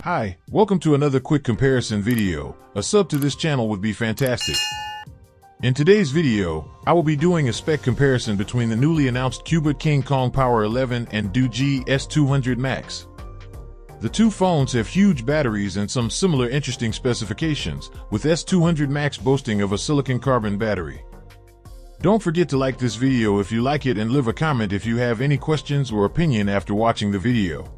Hi, welcome to another quick comparison video. A sub to this channel would be fantastic. In today's video, I will be doing a spec comparison between the newly announced Cubot KingKong Power 11 and DOOGEE S200 MAX. The two phones have huge batteries and some similar interesting specifications, with S200 MAX boasting of a silicon carbon battery. Don't forget to like this video if you like it and leave a comment if you have any questions or opinion after watching the video.